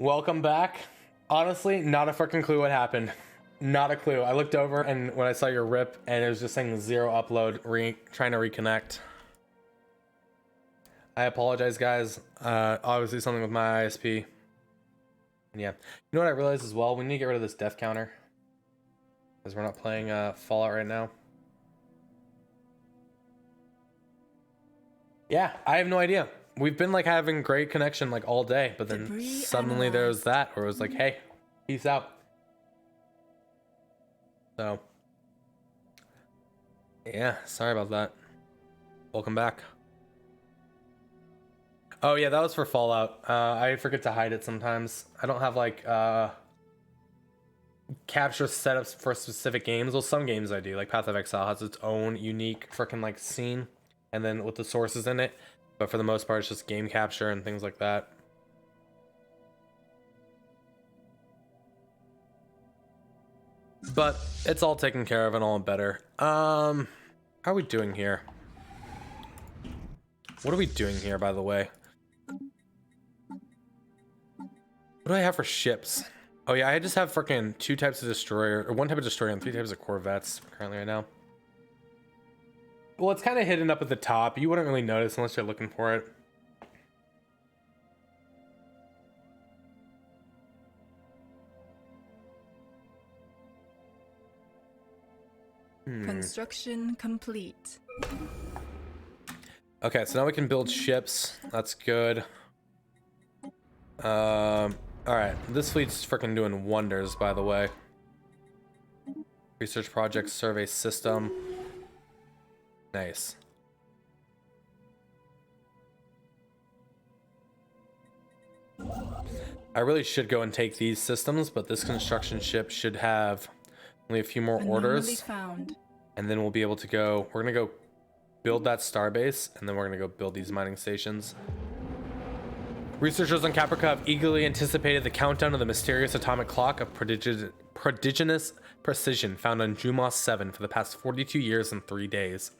Welcome back. Honestly, not a freaking clue what happened. Not a clue. I looked over and when I saw your rip and it was just saying 0 upload, trying to reconnect. I apologize, guys. Obviously something with my ISP. Yeah. You know what I realized as well? We need to get rid of this death counter. Because we're not playing Fallout right now. Yeah, I have no idea. We've been like having great connection like all day, but then suddenly there was that where it was like, hey, peace out. So yeah, sorry about that. Welcome back. Oh yeah, that was for Fallout. I forget to hide it sometimes. I don't have like capture setups for specific games. Well, some games I do. Like Path of Exile has its own unique freaking like scene, and then with the sources in it. But for the most part, it's just game capture and things like that. But it's all taken care of and all better. How are we doing here? What are we doing here, by the way? What do I have for ships? Oh yeah, I just have freaking 2 types of destroyer, or 1 type of destroyer and 3 types of corvettes currently right now. Well, it's kind of hidden up at the top. You wouldn't really notice unless you're looking for it. Construction complete. Okay, so now we can build ships. That's good. Alright, this fleet's freaking doing wonders, by the way. Research project, survey system. Nice. I really should go and take these systems, but this construction ship should have only a few more orders. Found. And then we'll be able to go, we're gonna go build that starbase, and then we're gonna go build these mining stations. Researchers on Caprica have eagerly anticipated the countdown of the mysterious atomic clock of prodigious precision found on Jumos 7 for the past 42 years and 3 days.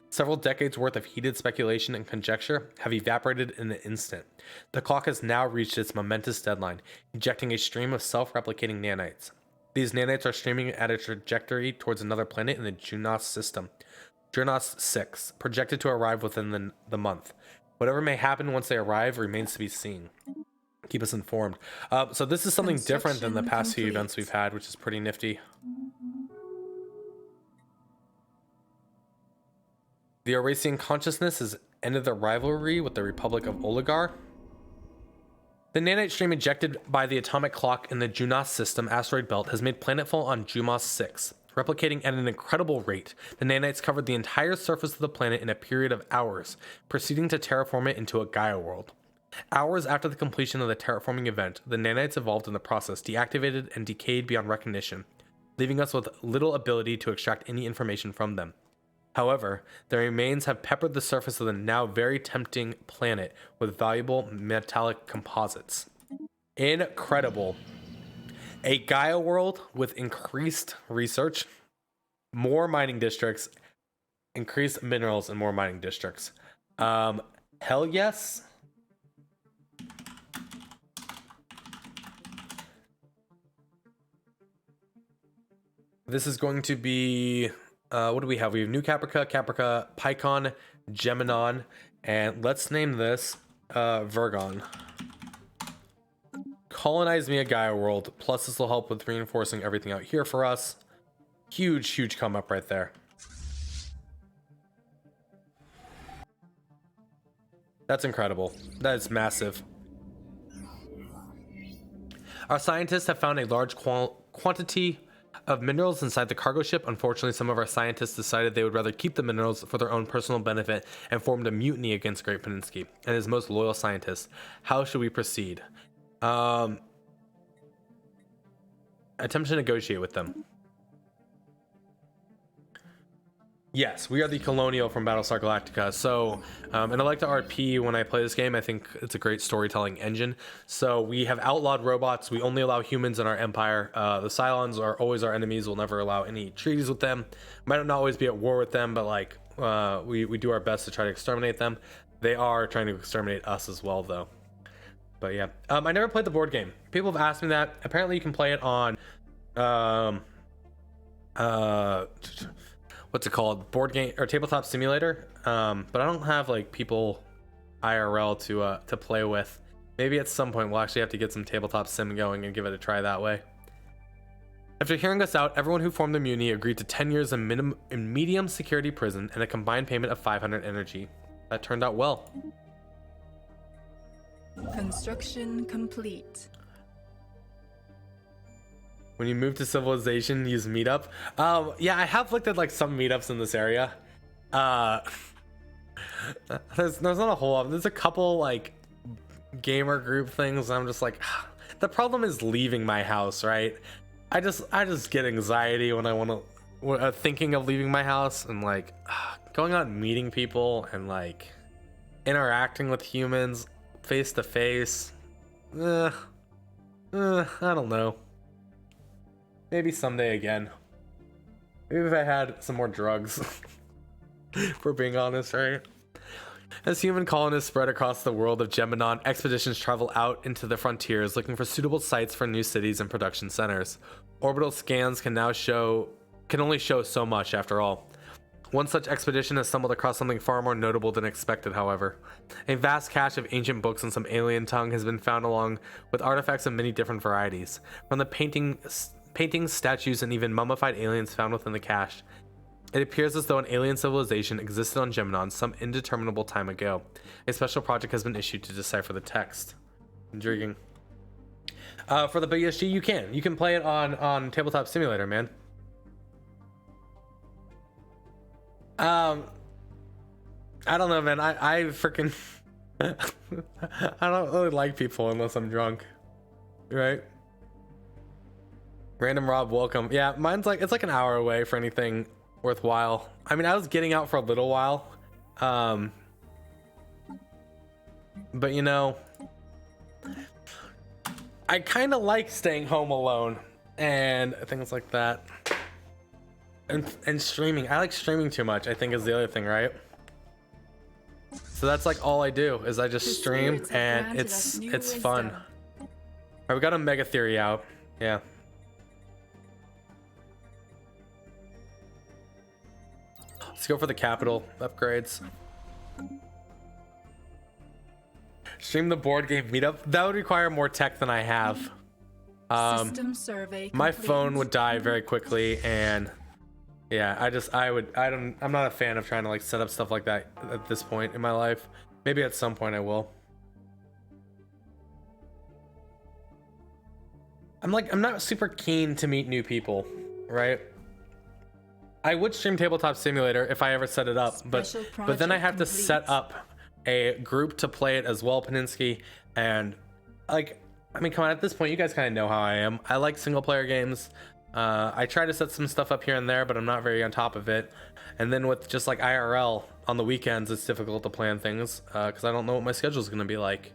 Several decades worth of heated speculation and conjecture have evaporated in an instant. The clock has now reached its momentous deadline, ejecting a stream of self-replicating nanites. These nanites are streaming at a trajectory towards another planet in the Junos system, Junos 6, projected to arrive within the month. Whatever may happen once they arrive remains to be seen. Keep us informed. So this is something different than the past few events we've had, which is pretty nifty. The Orasian consciousness has ended their rivalry with the Republic of Oligar. The nanite stream ejected by the atomic clock in the Junos system asteroid belt has made planetfall on Jumos 6. Replicating at an incredible rate, the nanites covered the entire surface of the planet in a period of hours, proceeding to terraform it into a Gaia world. Hours after the completion of the terraforming event, the nanites evolved in the process, deactivated and decayed beyond recognition, leaving us with little ability to extract any information from them. However, their remains have peppered the surface of the now very tempting planet with valuable metallic composites. Incredible. A Gaia world with increased research, more mining districts, increased minerals, and more mining districts. Hell yes. This is going to be... what do we have? We have New Caprica, Caprica, Pycon, Geminon, and let's name this Virgon. Colonize me a Gaia world, plus this will help with reinforcing everything out here for us. Huge come up right there. That's incredible. That is massive. Our scientists have found a large quantity of minerals inside the cargo ship. Unfortunately, some of our scientists decided they would rather keep the minerals for their own personal benefit and formed a mutiny against Great Peninsky and his most loyal scientists. How should we proceed? Attempt to negotiate with them. Yes, we are the Colonial from Battlestar Galactica. So, and I like to RP when I play this game. I think it's a great storytelling engine. So we have outlawed robots. We only allow humans in our empire. The Cylons are always our enemies. We'll never allow any treaties with them. Might not always be at war with them, but like we do our best to try to exterminate them. They are trying to exterminate us as well, though. But yeah, I never played the board game. People have asked me that. Apparently you can play it on uh what's it called, board game or tabletop simulator, but I don't have like people IRL to play with. Maybe at some point we'll actually have to get some tabletop sim going and give it a try that way. After hearing us out, everyone who formed the Muni agreed to 10 years in medium security prison and a combined payment of 500 energy. That turned out well. Construction complete. When you move to civilization, use meetup. Yeah, I have looked at like some meetups in this area. There's not a whole lot. There's a couple like gamer group things. I'm just like, the problem is leaving my house, right? I just get anxiety when I want to thinking of leaving my house, and like going out and meeting people and like interacting with humans face to face. I don't know. Maybe someday again. Maybe if I had some more drugs. For being honest, right? As human colonists spread across the world of Geminon, expeditions travel out into the frontiers looking for suitable sites for new cities and production centers. Orbital scans can only show so much after all. One such expedition has stumbled across something far more notable than expected, however. A vast cache of ancient books in some alien tongue has been found, along with artifacts of many different varieties. From the paintings, statues, and even mummified aliens found within the cache, it appears as though an alien civilization existed on Geminon some indeterminable time ago. A special project has been issued to decipher the text. Intriguing. For the BSG, you can play it on Tabletop Simulator, man. I don't know, man. I freaking I don't really like people unless I'm drunk, right? Random Rob, welcome. Yeah, mine's like, it's like an hour away for anything worthwhile. I mean, I was getting out for a little while, but you know, I kind of like staying home alone and things like that, and streaming. I like streaming too much, I think, is the other thing, right? So that's like all I do is I just stream, and it's fun. All right, we got a mega theory out. Yeah. Let's go for the capital upgrades. Stream the board game meetup. That would require more tech than I have. System survey My complete. phone would die very quickly, and yeah, I'm not a fan of trying to like set up stuff like that at this point in my life. Maybe at some point I will. I'm not super keen to meet new people, right? I would stream Tabletop Simulator if I ever set it up, but then I have to set up a group to play it as well, Paninsky, and like, I mean, come on, at this point you guys kind of know how I am. I like single player games. I try to set some stuff up here and there, but I'm not very on top of it. And then with just like IRL on the weekends, it's difficult to plan things because I don't know what my schedule is going to be like.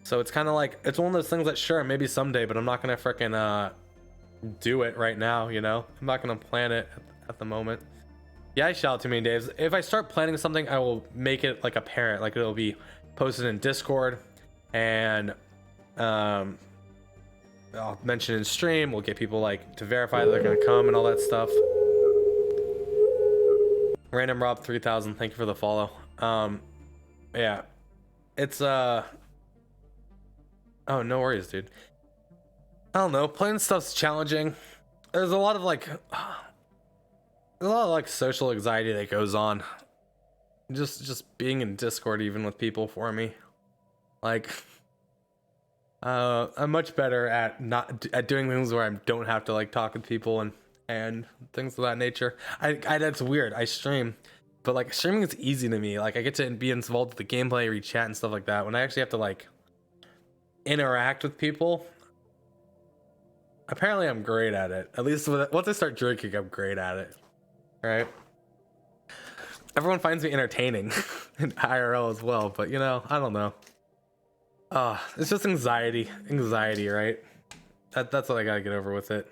So it's kind of like, it's one of those things that sure, maybe someday, but I'm not going to freaking do it right now, you know? I'm not going to plan it at the moment. Yeah, I shout to me, Dave. If I start planning something, I will make it like apparent, like it'll be posted in Discord, and I'll mention in stream. We'll get people like to verify that they're gonna come and all that stuff. Random Rob 3000, thank you for the follow. Yeah, it's oh, no worries, dude. I don't know, playing stuff's challenging. There's a lot of like social anxiety that goes on. Just being in Discord even with people for me. Like I'm much better at doing things where I don't have to like talk with people and things of that nature. I that's weird. I stream, but like streaming is easy to me. Like I get to be involved with the gameplay, read chat and stuff like that. When I actually have to like interact with people, apparently I'm great at it. At least once I start drinking, I'm great at it. Right? Everyone finds me entertaining in IRL as well, but you know, I don't know. It's just anxiety, right? That's what I gotta get over with it.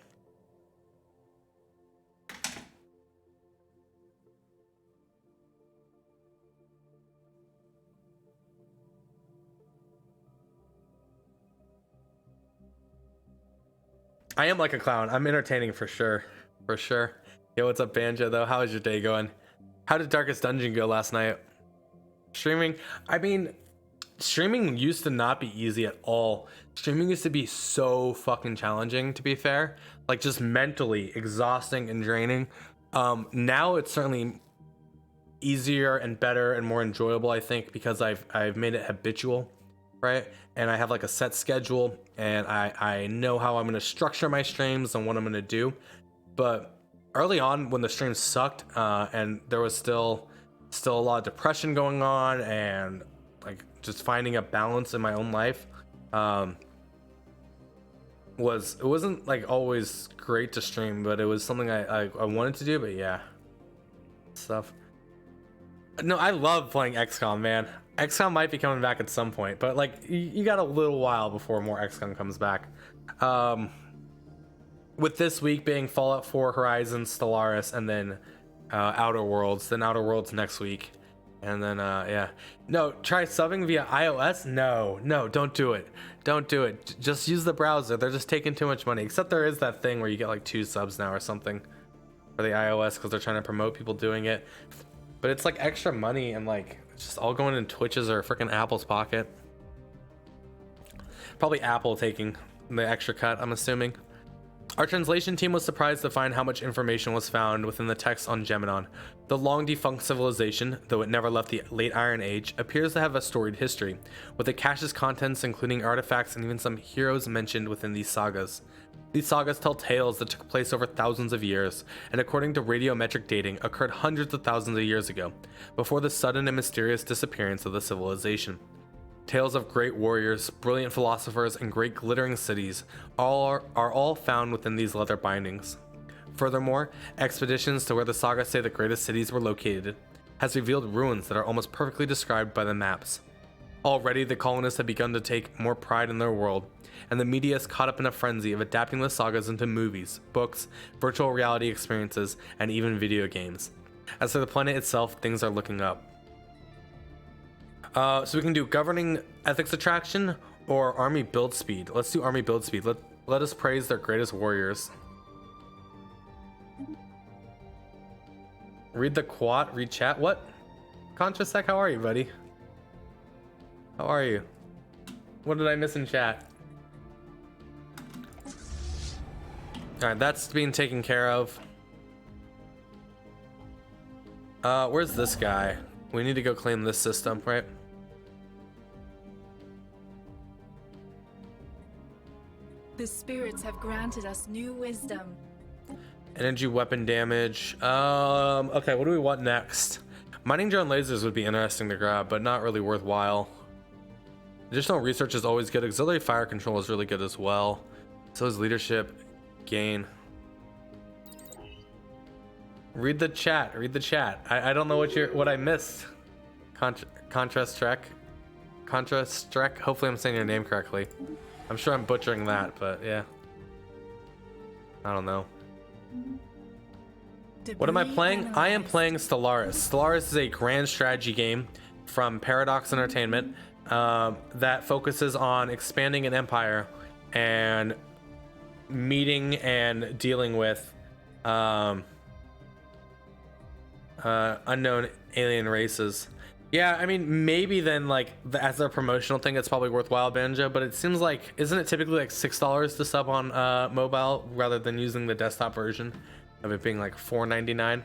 I am like a clown. I'm entertaining for sure. For sure. Yo, what's up, Banjo, though? How is your day going? How did Darkest Dungeon go last night? Streaming? I mean, streaming used to not be easy at all. Streaming used to be so fucking challenging, to be fair. Like, just mentally exhausting and draining. Now it's certainly easier and better and more enjoyable, I think, because I've made it habitual, right? And I have like a set schedule, and I know how I'm going to structure my streams and what I'm going to do. But early on, when the streams sucked, and there was still a lot of depression going on, and like just finding a balance in my own life, it wasn't like always great to stream, but it was something I wanted to do. But yeah, stuff. No, I love playing XCOM, man. XCOM might be coming back at some point, but like you got a little while before more XCOM comes back. With this week being Fallout 4, Horizon, Stellaris, and then Outer Worlds. Then Outer Worlds next week, and then yeah. No, try subbing via iOS. No, don't do it. Don't do it. Just use the browser. They're just taking too much money. Except there is that thing where you get like 2 subs now or something for the iOS because they're trying to promote people doing it. But it's like extra money, and like it's just all going in Twitch's or freaking Apple's pocket. Probably Apple taking the extra cut, I'm assuming. Our translation team was surprised to find how much information was found within the text on Geminon. The long defunct civilization, though it never left the late Iron Age, appears to have a storied history, with the cache's contents including artifacts and even some heroes mentioned within these sagas. These sagas tell tales that took place over thousands of years, and according to radiometric dating, occurred hundreds of thousands of years ago, before the sudden and mysterious disappearance of the civilization. Tales of great warriors, brilliant philosophers, and great glittering cities are all found within these leather bindings. Furthermore, expeditions to where the sagas say the greatest cities were located has revealed ruins that are almost perfectly described by the maps. Already, the colonists have begun to take more pride in their world, and the media is caught up in a frenzy of adapting the sagas into movies, books, virtual reality experiences, and even video games. As for the planet itself, things are looking up. So we can do governing ethics attraction or army build speed. Let's do army build speed. Let us praise their greatest warriors. Read the quad, read chat. What? Contrasec, how are you, buddy? How are you? What did I miss in chat? Alright, that's being taken care of. Where's this guy? We need to go claim this system, right? The spirits have granted us new wisdom. Energy weapon damage. Okay, what do we want next? Mining drone lasers would be interesting to grab, but not really worthwhile. Additional research is always good. Auxiliary fire control is really good as well. So is leadership gain. Read the chat. Read the chat. I don't know what I missed. Contrast Trek. Hopefully I'm saying your name correctly. I'm sure I'm butchering that, but yeah. I don't know. What am I playing? I am playing Stellaris. Stellaris is a grand strategy game from Paradox Entertainment that focuses on expanding an empire and meeting and dealing with unknown alien races. Yeah, I mean, maybe then like as their promotional thing, it's probably worthwhile, Banjo. But it seems like, isn't it typically like $6 to sub on mobile rather than using the desktop version of it being like $4.99?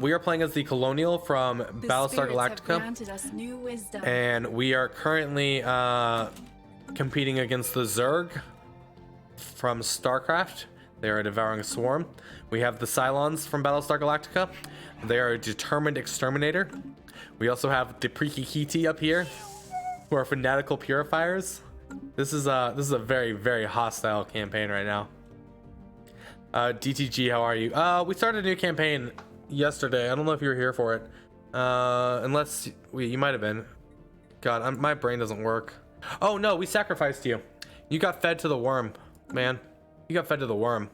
We are playing as the Colonial from Battlestar Galactica, and we are currently competing against the Zerg from StarCraft. They are a devouring swarm. We have the Cylons from Battlestar Galactica. They are a determined exterminator. We also have the Prikikiti up here, who are fanatical purifiers. This is a very, very hostile campaign right now. DTG, how are you? We started a new campaign yesterday. I don't know if you were here for it. Unless you might have been. God, my brain doesn't work. Oh no, we sacrificed you. You got fed to the worm, man. You got fed to the worm.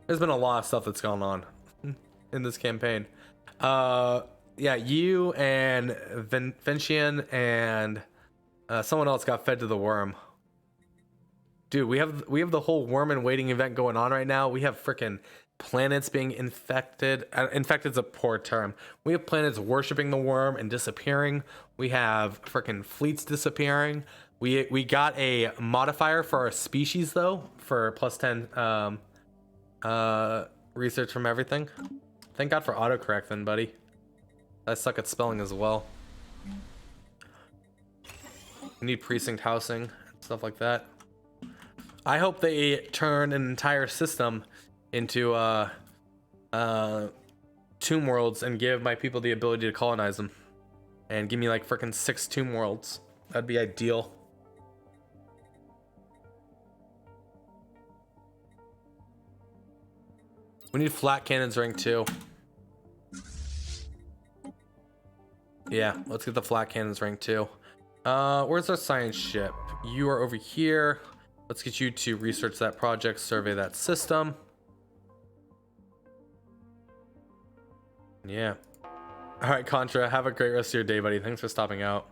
There's been a lot of stuff that's gone on in this campaign. Yeah, you and Vincian and someone else got fed to the worm. Dude, we have the whole worm and waiting event going on right now. We have freaking planets being infected. Infected's a poor term. We have planets worshiping the worm and disappearing. We have freaking fleets disappearing. We got a modifier for our species though for +10 research from everything. Thank God for autocorrect then, buddy. I suck at spelling as well. We need precinct housing, stuff like that. I hope they turn an entire system into tomb worlds and give my people the ability to colonize them. And give me like freaking 6 tomb worlds. That'd be ideal. We need flat cannons rank 2. Yeah, let's get the flat cannons rank 2. Where's our science ship? You are over here. Let's get you to research that project, survey that system. Yeah. All right, Contra, have a great rest of your day, buddy. Thanks for stopping out.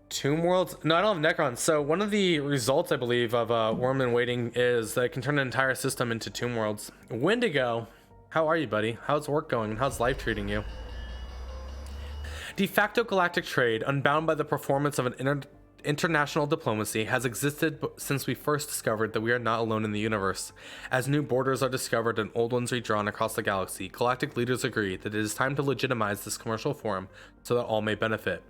Tomb Worlds? No, I don't have Necrons. So one of the results, I believe, of Worm and Waiting is that it can turn an entire system into Tomb Worlds. Wendigo, how are you, buddy? How's work going? How's life treating you? De facto galactic trade, unbound by the performance of an international diplomacy, has existed since we first discovered that we are not alone in the universe. As new borders are discovered and old ones redrawn across the galaxy, galactic leaders agree that it is time to legitimize this commercial forum so that all may benefit.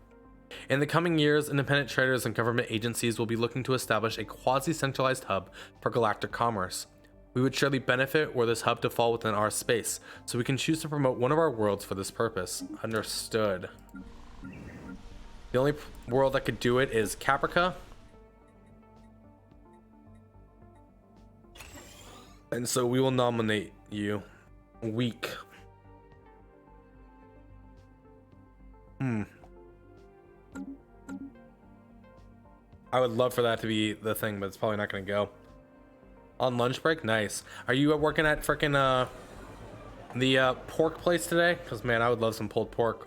In the coming years, independent traders and government agencies will be looking to establish a quasi-centralized hub for galactic commerce. We would surely benefit were this hub to fall within our space, so we can choose to promote one of our worlds for this purpose. Understood. The only world that could do it is Caprica. And so we will nominate you. Weak. I would love for that to be the thing, but it's probably not going to go. On lunch break? Nice. Are you working at frickin' the pork place today? Because, man, I would love some pulled pork.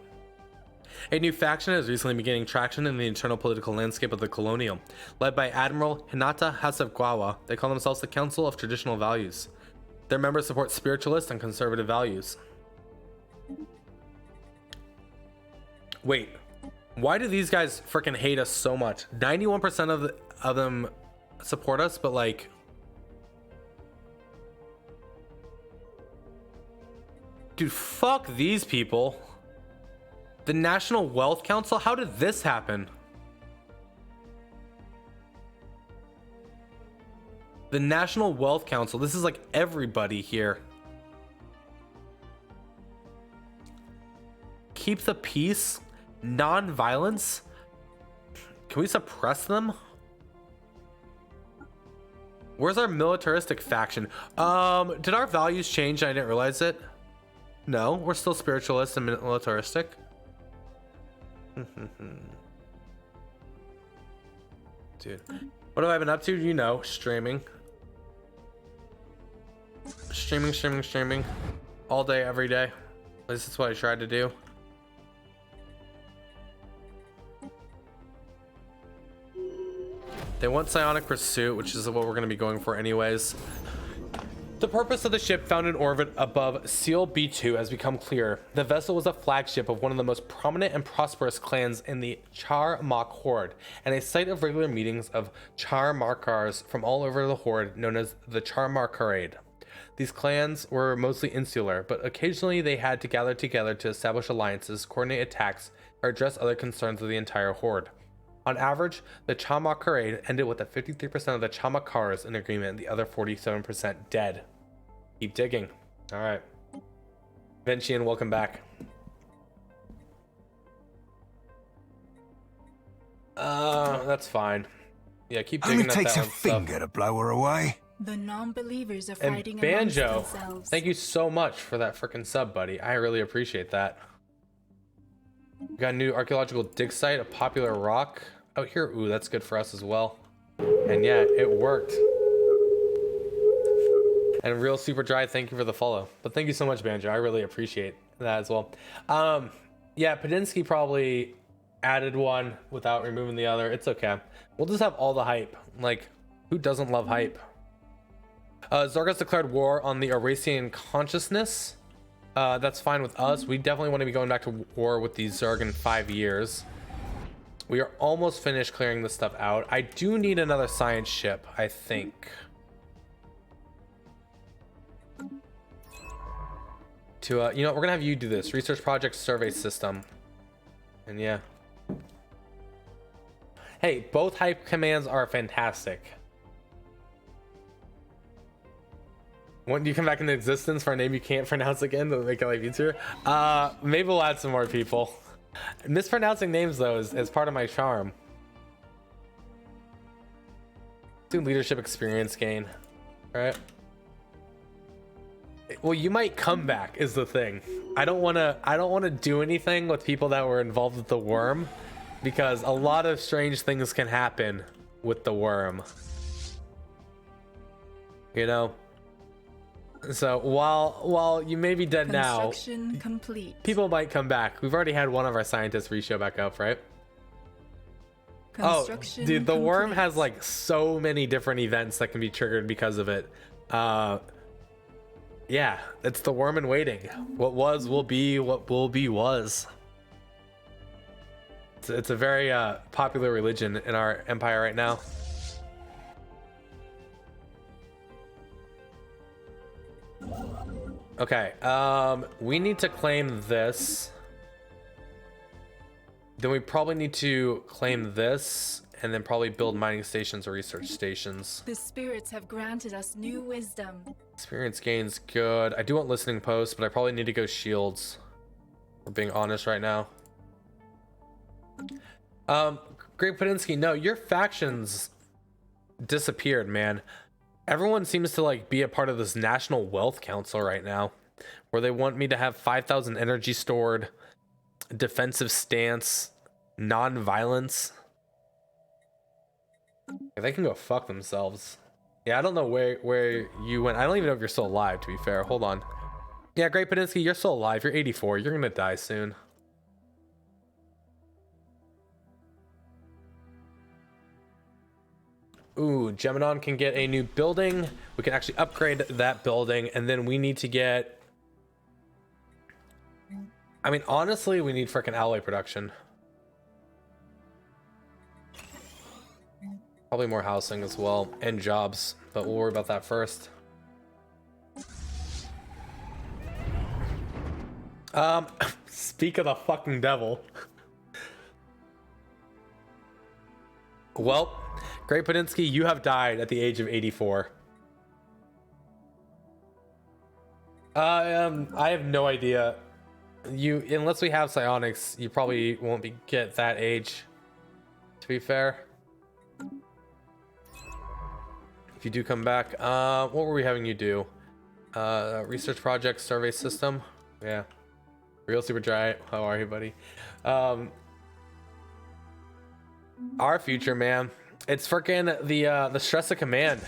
A new faction has recently been gaining traction in the internal political landscape of the Colonial. Led by Admiral Hinata Hasegawa, they call themselves the Council of Traditional Values. Their members support spiritualist and conservative values. Wait, why do these guys freaking hate us so much? 91% of them support us, but like... Dude, fuck these people. The National Wealth Council? How did this happen? The National Wealth Council. This is like everybody here. Keep the peace. Non-violence. Can we suppress them? Where's our militaristic faction? Did our values change and I didn't realize it? No, we're still spiritualist and militaristic. Dude, what have I been up to? You know, streaming all day, every day. At least that's what I tried to do. They want psionic pursuit, which is what we're going to be going for anyways. The purpose of the ship found in orbit above Seal B2 has become clear. The vessel was a flagship of one of the most prominent and prosperous clans in the Char-Mak Horde, and a site of regular meetings of Char-Makars from all over the Horde known as the Char-Makarade. These clans were mostly insular, but occasionally they had to gather together to establish alliances, coordinate attacks, or address other concerns of the entire Horde. On average, the Char-Makarade ended with 53% of the Char-Makars in agreement and the other 47% dead. Keep digging. All right. Vincian, welcome back. That's fine. Yeah, keep digging. Only takes a finger to blow her away. The non-believers are And fighting Banjo, amongst themselves. thank you so much for that freaking sub, buddy. I really appreciate that. We got a new archaeological dig site, a popular rock out here. Ooh, that's good for us as well. And yeah, it worked. And Real Super Dry, thank you for the follow. But thank you so much, Banjo. I really appreciate that as well. Yeah, Padinsky probably added one without removing the other. It's okay. We'll just have all the hype. Like, who doesn't love hype? Zorgas declared war on the Eurasian consciousness. That's fine with us. We definitely want to be going back to war with the Zerg in 5 years. We are almost finished clearing this stuff out. I do need another science ship, I think. To, you know, we're gonna have you do this. Research project survey system. And yeah. Hey, both hype commands are fantastic. When you come back into existence for a name you can't pronounce again to make it life easier, maybe we'll add some more people. Mispronouncing names though is part of my charm. Do leadership experience gain, right? Well, you might come back is the thing. I don't want to do anything with people that were involved with the worm, because a lot of strange things can happen with the worm. You know. So while you may be dead now, Construction complete. people might come back. We've already had one of our scientists re-show back up, right? Construction Oh, dude, the worm complete. has like so many different events that can be triggered because of it. Yeah, it's the worm in waiting. What was will be, what will be was. It's a very popular religion in our empire right now. Okay, we need to claim this. Then we probably need to claim this, and then probably build mining stations or research stations. The spirits have granted us new wisdom. Experience gains good. I do want listening posts, but I probably need to go shields. We're being honest right now. Great Padinsky, no, your factions disappeared, man. Everyone seems to like be a part of this National Wealth Council right now, where they want me to have 5,000 energy stored, defensive stance, non-violence. They can go fuck themselves. Yeah, I don't know where you went. I don't even know if you're still alive, to be fair. Hold on. Yeah, Great Padinsky, you're still alive. You're 84. You're gonna die soon. Ooh, Geminon can get a new building. We can actually upgrade that building, and then we need to get... I mean, honestly, we need freaking alloy production. Probably more housing as well, and jobs, but we'll worry about that first. Speak of the fucking devil. Well, Great Padinsky, you have died at the age of 84. I have no idea. You, unless we have psionics, you probably won't get that age, to be fair. If you do come back, what were we having you do? Research project survey system. Yeah. Real Super Dry. How are you, buddy? Our future, man. It's freaking the stress of command,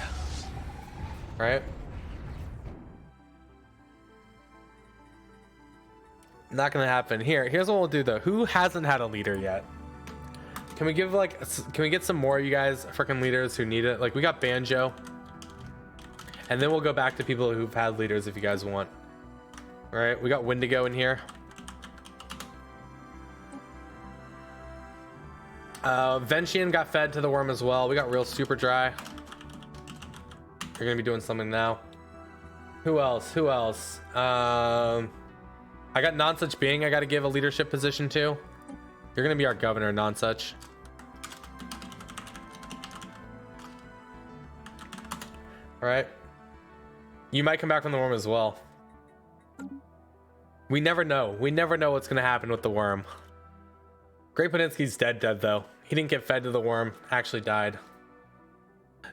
right? Not gonna happen. Here's what we'll do though. Who hasn't had a leader yet? Can we give can we get some more of you guys freaking leaders who need it? Like, we got Banjo, and then we'll go back to people who've had leaders if you guys want. All right, we got Wendigo in here. Ventian got fed to the worm as well. We got Real Super Dry. You're gonna be doing something now. Who else? I got Nonsuch Being I gotta give a leadership position to. You're gonna be our governor, Nonsuch. Alright. You might come back from the worm as well. We never know. We never know what's gonna happen with the worm. Great Padinsky's dead though. He didn't get fed to the worm, actually died.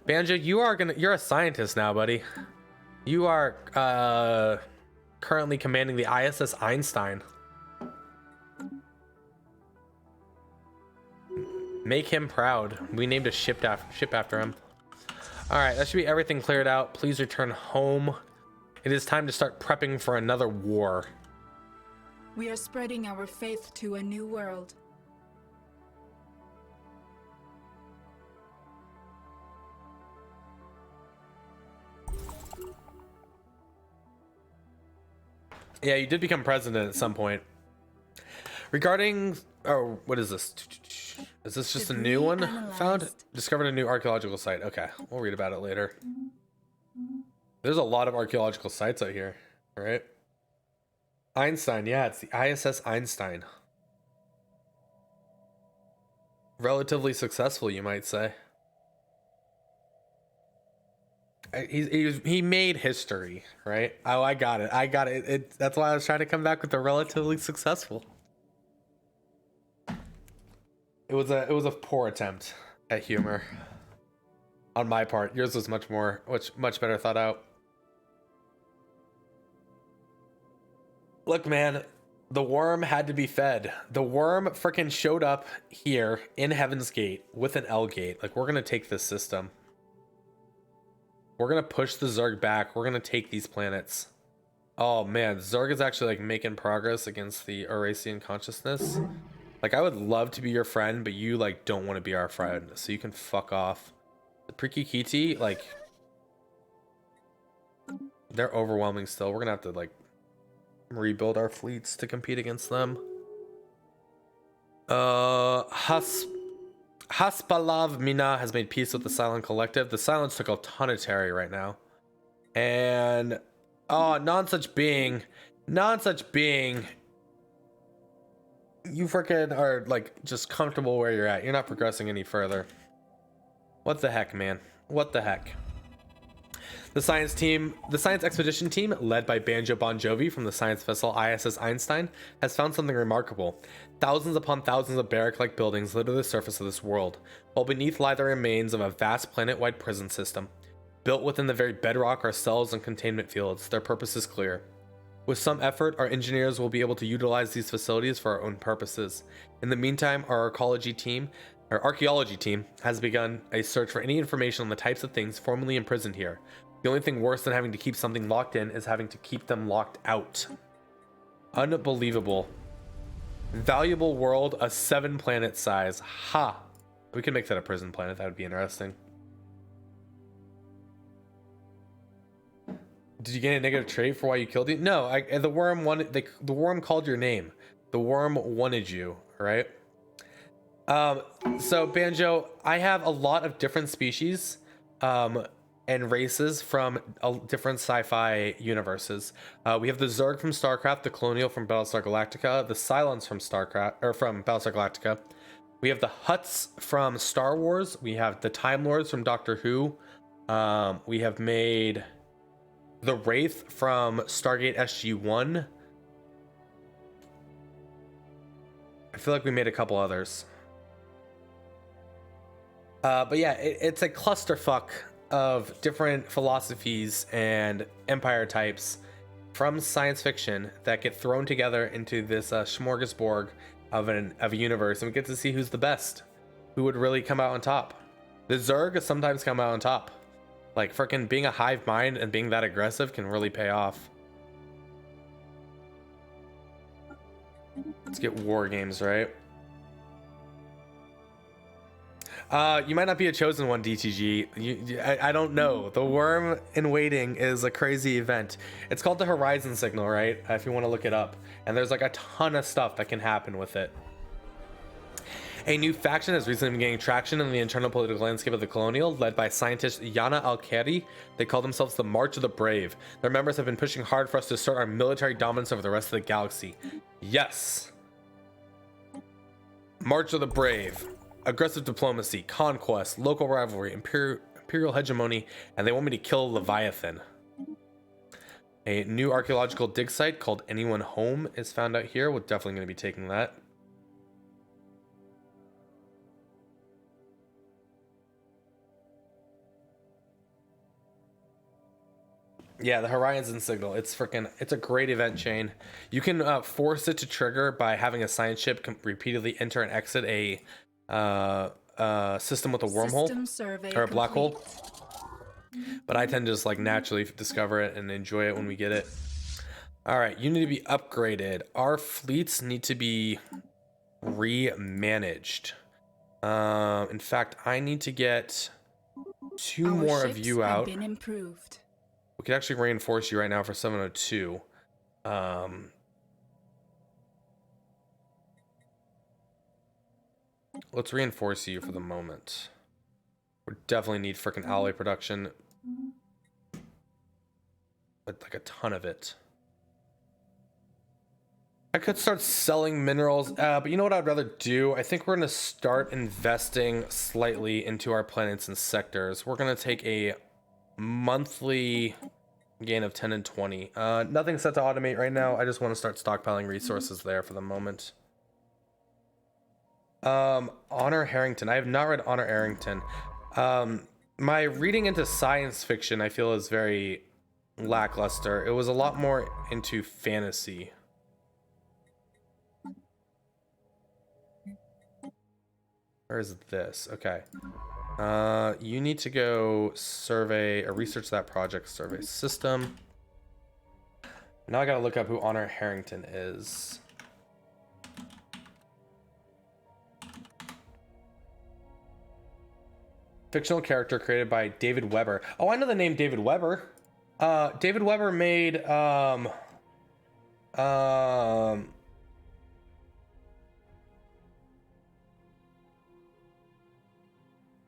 Banjo, you're a scientist now, buddy. You are currently commanding the ISS Einstein. Make him proud. We named a ship after him. All right, that should be everything cleared out. Please return home. It is time to start prepping for another war. We are spreading our faith to a new world. Yeah, you did become president at some point. Regarding, oh, what is this? Is this just a new one found? Discovered a new archaeological site. Okay, we'll read about it later. There's a lot of archaeological sites out here, right? Einstein, yeah, it's the ISS Einstein. Relatively successful, you might say. He made history, right? Oh, I got it. That's why I was trying to come back with the relatively successful. It was a poor attempt at humor on my part. Yours was much better thought out. Look, man, the worm had to be fed. The worm freaking showed up here in Heaven's Gate with an L gate. Like, we're gonna take this system. We're gonna push the Zerg back. We're gonna take these planets. Oh man, Zerg is actually like making progress against the Eurasian consciousness. Like, I would love to be your friend, but you like don't want to be our friend, so you can fuck off. The Prikikiti, like, they're overwhelming still. We're gonna have to like rebuild our fleets to compete against them. Haspalav Mina has made peace with the Silent Collective. The Silence took a ton of Terry right now. And oh, non-such being, you freaking are like just comfortable where you're at. You're not progressing any further. What the heck, man? What the heck? The science expedition team, led by Banjo Bon Jovi from the science vessel ISS Einstein, has found something remarkable. Thousands upon thousands of barrack-like buildings litter the surface of this world, while beneath lie the remains of a vast planet-wide prison system. Built within the very bedrock are cells and containment fields. Their purpose is clear. With some effort, our engineers will be able to utilize these facilities for our own purposes. In the meantime, our archaeology team has begun a search for any information on the types of things formerly imprisoned here. The only thing worse than having to keep something locked in is having to keep them locked out. Unbelievable. Valuable world, a 7-planet size. Ha! We could make that a prison planet. That would be interesting. Did you gain a negative trait for why you killed you? No, the worm wanted. The worm called your name. The worm wanted you, right? So Banjo, I have a lot of different species, and races from different sci-fi universes. We have the Zerg from StarCraft, the Colonial from Battlestar Galactica, the Cylons from from Battlestar Galactica. We have the Hutts from Star Wars. We have the Time Lords from Doctor Who. We have made the Wraith from Stargate SG-1. I feel like we made a couple others. But yeah, it's a clusterfuck of different philosophies and empire types from science fiction that get thrown together into this smorgasbord of a universe, and we get to see who's the best, who would really come out on top. The Zerg sometimes come out on top. Like, freaking being a hive mind and being that aggressive can really pay off. Let's get war games, right? You might not be a chosen one, DTG. I don't know. The worm in waiting is a crazy event. It's called the Horizon Signal, right? If you want to look it up. And there's like a ton of stuff that can happen with it. A new faction has recently been gaining traction in the internal political landscape of the Colonial, led by scientist Yana Al-Kheri. They call themselves the March of the Brave. Their members have been pushing hard for us to assert our military dominance over the rest of the galaxy. Yes. March of the Brave. Aggressive diplomacy, conquest, local rivalry, imperial hegemony, and they want me to kill Leviathan. A new archaeological dig site called Anyone Home is found out here. We're definitely going to be taking that. Yeah, the Horizon Signal. It's a great event chain. You can force it to trigger by having a science ship repeatedly enter and exit a system with a wormhole or a black hole. but I tend to just like naturally discover it and enjoy it when we get it. All right, you need to be upgraded. Our fleets need to be remanaged. In fact, I need to get two Our more of ships you have out. been improved. We could actually reinforce you right now for 702. Let's reinforce you for the moment. We definitely need freaking alloy production. Like a ton of it. I could start selling minerals, but you know what I'd rather do? I think we're going to start investing slightly into our planets and sectors. We're going to take a monthly gain of 10 and 20. Nothing set to automate right now. I just want to start stockpiling resources there for the moment. Honor Harrington. I have not read Honor Harrington. My reading into science fiction, I feel, is very lackluster. It was a lot more into fantasy. Where is this? Okay. You need to go survey or research that project survey system. Now I gotta look up who Honor Harrington is. Fictional character created by David Weber. Oh, I know the name David Weber. David Weber made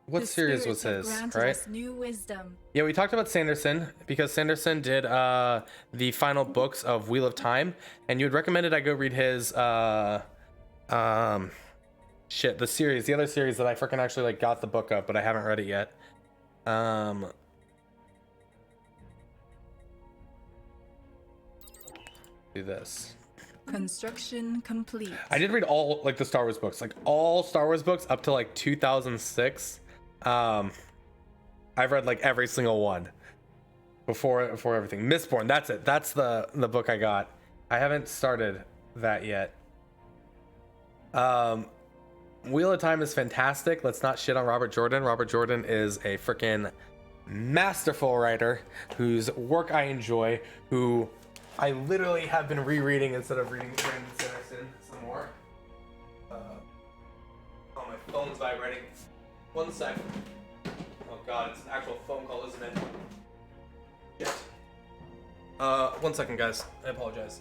what The series was spirits have his, granted right? us new wisdom. Yeah, we talked about Sanderson because Sanderson did the final books of Wheel of Time, and you had recommended I go read his the series, the other series that I freaking actually like got the book of, but I haven't read it yet. Do this. Construction complete. I did read all like the Star Wars books, like all Star Wars books up to like 2006. I've read like every single one before everything. Mistborn, that's it. That's the book I got. I haven't started that yet. Wheel of Time is fantastic. Let's not shit on Robert Jordan. Robert Jordan is a freaking masterful writer whose work I enjoy, who I literally have been rereading instead of reading Brandon Sanderson some more. Oh, my phone's vibrating. 1 sec. Oh god, it's an actual phone call, isn't it? Shit. 1 second, guys. I apologize.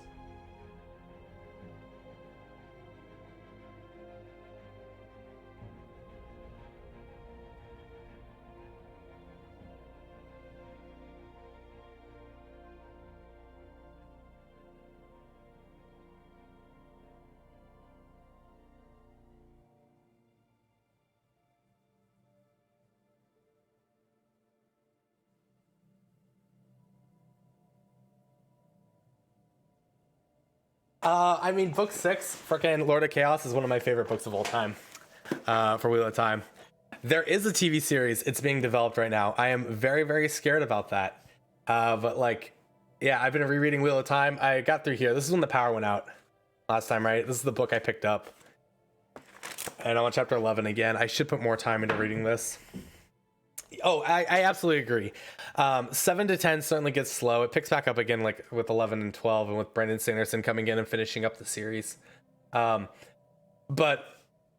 I mean, book 6, freaking Lord of Chaos, is one of my favorite books of all time. For Wheel of Time. There is a TV series. It's being developed right now. I am very, very scared about that. But like, yeah, I've been rereading Wheel of Time. I got through here. This is when the power went out last time, right? This is the book I picked up. And I'm on chapter 11 again. I should put more time into reading this. Oh, I absolutely agree. 7 to 10 certainly gets slow. It picks back up again, like with 11 and 12, and with Brandon Sanderson coming in and finishing up the series. But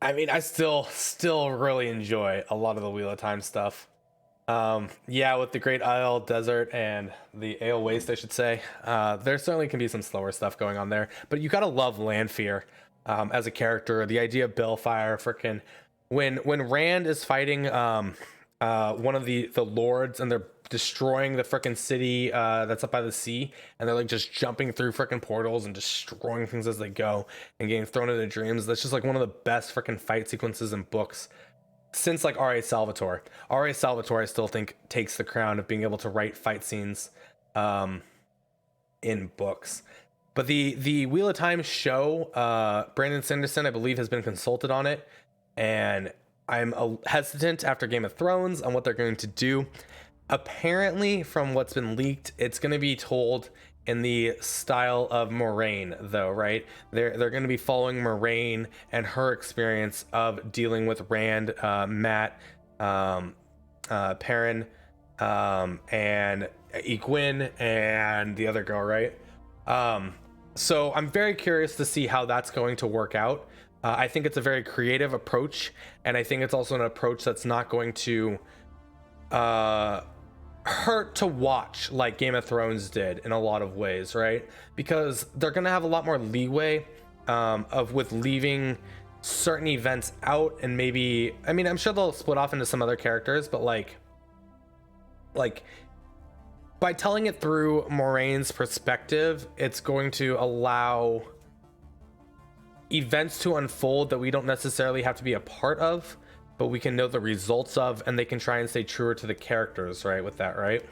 I mean, I still really enjoy a lot of the Wheel of Time stuff. Yeah, with the Great Isle Desert and the Ale Waste, I should say, there certainly can be some slower stuff going on there. But you gotta love Lanfear as a character. The idea of Balefire, freaking when Rand is fighting one of the lords, and they're destroying the freaking city that's up by the sea, and they're like just jumping through freaking portals and destroying things as they go and getting thrown into dreams. That's just like one of the best freaking fight sequences in books since like R.A. Salvatore. R.A. Salvatore, I still think, takes the crown of being able to write fight scenes in books. But the Wheel of Time show, Brandon Sanderson, I believe, has been consulted on it, and I'm hesitant after Game of Thrones on what they're going to do. Apparently, from what's been leaked, it's going to be told in the style of Moraine, though, right? They're going to be following Moraine and her experience of dealing with Rand, Matt, Perrin, and Egwene and the other girl, right? So I'm very curious to see how that's going to work out. I think it's a very creative approach, and I think it's also an approach that's not going to hurt to watch like Game of Thrones did in a lot of ways, right? Because they're gonna have a lot more leeway with leaving certain events out, and maybe, I mean, I'm sure they'll split off into some other characters, but like by telling it through Moraine's perspective, it's going to allow events to unfold that we don't necessarily have to be a part of, but we can know the results of, and they can try and stay truer to the characters, right? With that, right?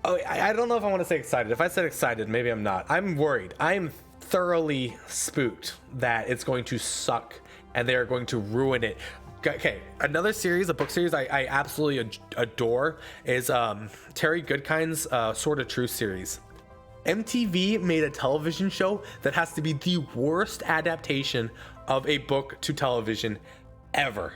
Oh, I don't know if I want to say excited. If I said excited, maybe I'm not. I'm worried. I'm thoroughly spooked that it's going to suck and they're going to ruin it. Okay, another series, a book series I absolutely adore is Terry Goodkind's Sword of Truth series. MTV made a television show that has to be the worst adaptation of a book to television ever.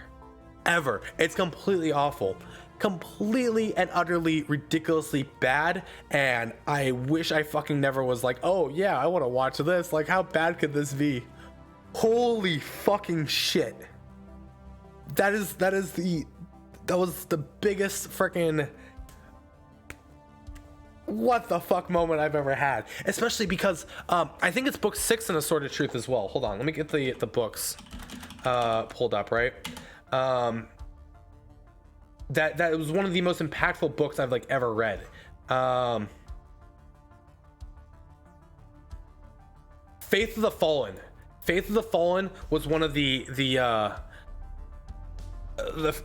It's completely awful, completely and utterly ridiculously bad, and I wish I fucking never was like, oh yeah, I want to watch this. Like, how bad could this be? Holy fucking shit. That was the biggest freaking what the fuck moment I've ever had, especially because I think it's book 6 in A Sword of Truth as well. Hold on, let me get the books pulled up, right? That was one of the most impactful books I've like ever read. Faith of the Fallen was one of the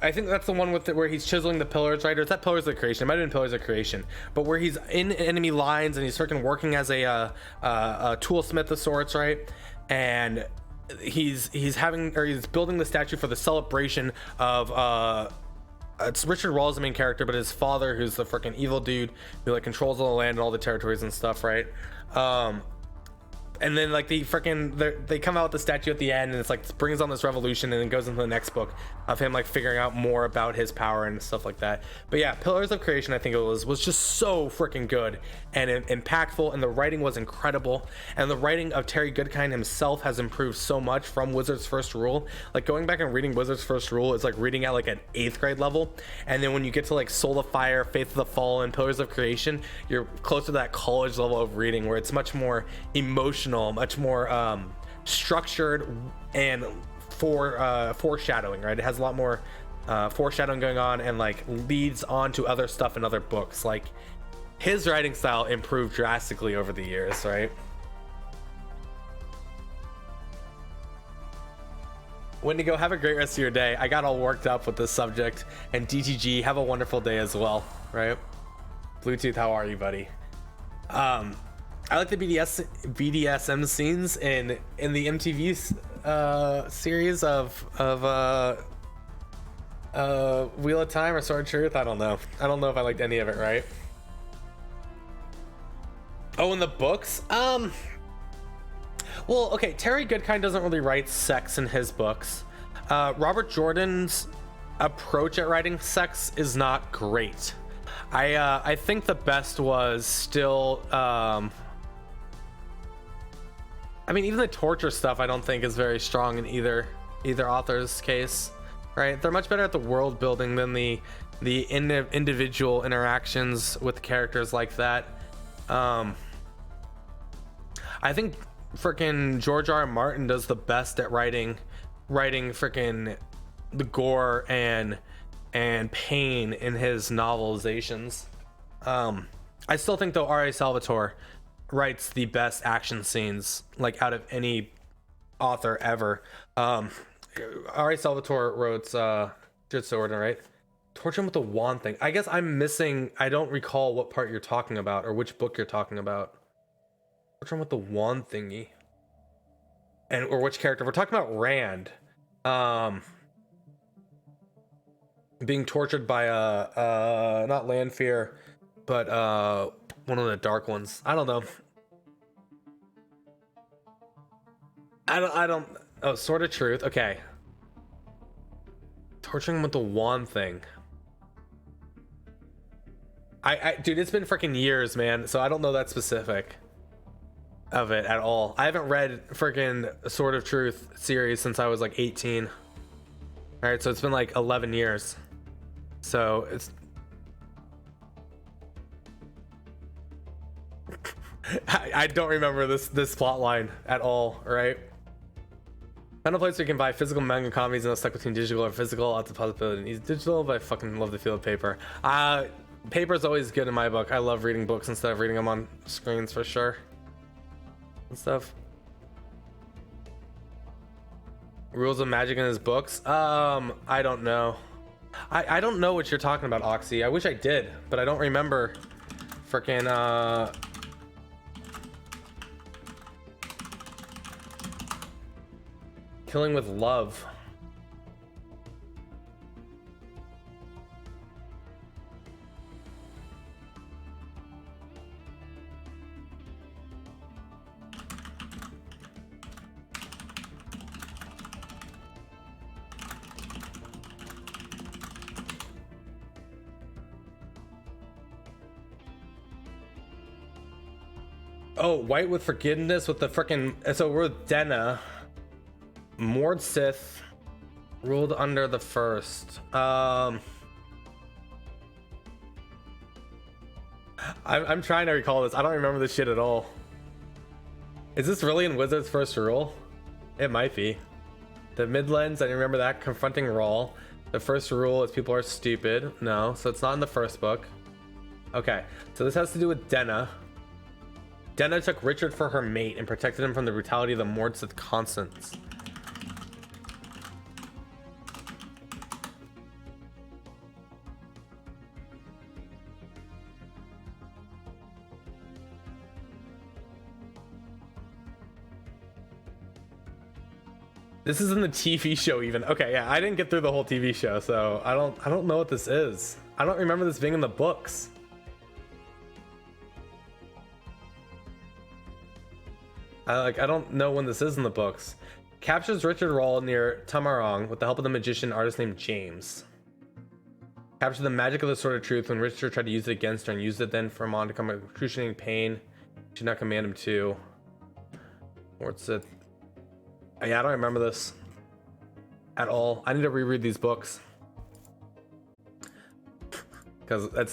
I think that's the one with where he's chiseling the pillars, right? Or is that Pillars of Creation? It might have been Pillars of Creation, but where he's in enemy lines and he's freaking working as a toolsmith of sorts, right? And he's building the statue for the celebration of it's Richard Rawls, the main character, but his father, who's the freaking evil dude who like controls all the land and all the territories and stuff, right? And then like they come out with the statue at the end, and it's like brings on this revolution, and then goes into the next book of him like figuring out more about his power and stuff like that. But yeah, Pillars of Creation, I think it was just so freaking good and impactful, and the writing was incredible, and the writing of Terry Goodkind himself has improved so much from Wizard's First Rule. Like going back and reading Wizard's First Rule is like reading at like an 8th grade level, and then when you get to like Soul of Fire, Faith of the Fallen, Pillars of Creation, you're closer to that college level of reading where it's much more emotional, much more structured, and foreshadowing, right? It has a lot more foreshadowing going on, and like leads on to other stuff in other books. Like his writing style improved drastically over the years, right? Wendigo, have a great rest of your day. I got all worked up with this subject. And DTG, have a wonderful day as well, right? Bluetooth, how are you, buddy? I like the BDSM scenes in the MTV series of Wheel of Time or Sword of Truth. I don't know if I liked any of it, right? Oh, in the books? Well, okay, Terry Goodkind doesn't really write sex in his books. Robert Jordan's approach at writing sex is not great. I think the best was still I mean, even the torture stuff I don't think is very strong in either author's case, right? They're much better at the world building than the individual interactions with characters like that. I think freaking George R. R. Martin does the best at writing freaking the gore and pain in his novelizations. I still think though R.A. Salvatore writes the best action scenes like out of any author ever. R.A. Salvatore wrote Good Sword, right? Torture him with the wand thing. I guess I'm missing, I don't recall what part you're talking about or which book you're talking about. Torture him with the wand thingy. Or which character? We're talking about Rand. Being tortured by not Lanfear, but one of the dark ones. I don't know. I don't. Oh, Sword of Truth. Okay. Torturing him with the wand thing. Dude, it's been freaking years, man. So I don't know that specific of it at all. I haven't read freaking Sword of Truth series since I was like 18. All right, so it's been like 11 years. So it's I don't remember this plot line at all, right? Found a place where you can buy physical manga copies and I'm stuck between digital or physical. Lots of possibilities. Digital, but I fucking love the feel of paper. Paper's always good in my book. I love reading books instead of reading them on screens for sure. And stuff. Rules of magic in his books? I don't know. I don't know what you're talking about, Oxy. I wish I did, but I don't remember freaking Killing with Love. Oh, White with Forgiveness with the frickin'. So we're with Denna. Mord Sith ruled under the first. I'm trying to recall this. I don't remember this shit at all. Is this really in Wizard's first rule? It might be. The Midlands, I remember that. Confronting Rawl. The first rule is people are stupid. No, so it's not in the first book. Okay, so this has to do with Denna. Denna took Richard for her mate and protected him from the brutality of the Mord Sith Constants. This is in the TV show even. Okay, yeah, I didn't get through the whole TV show, so I don't know what this is. I don't remember this being in the books. I don't know when this is in the books. Captures Richard Rawl near Tamarong with the help of the magician artist named James. Captured the magic of the Sword of Truth when Richard tried to use it against her and used it then for Amon to come excruciating pain. She did not command him to. What's it? Yeah, I don't remember this at all. I need to reread these books because that's